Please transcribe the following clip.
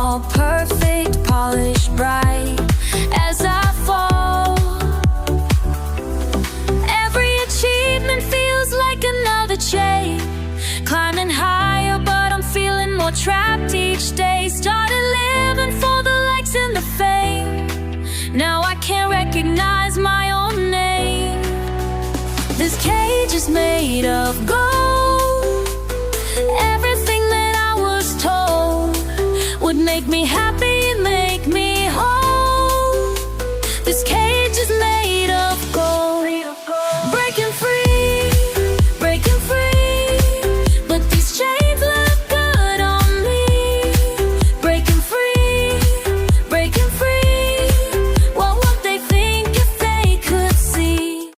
all perfect, polished, bright. As I fall, every achievement feels like another chain, climbing higher, but I'm feeling more trapped each day. Started living for the likes and the fame. Now I can't recognize my own name. This cage is made of gold. Everything that I was told would make me happy, make me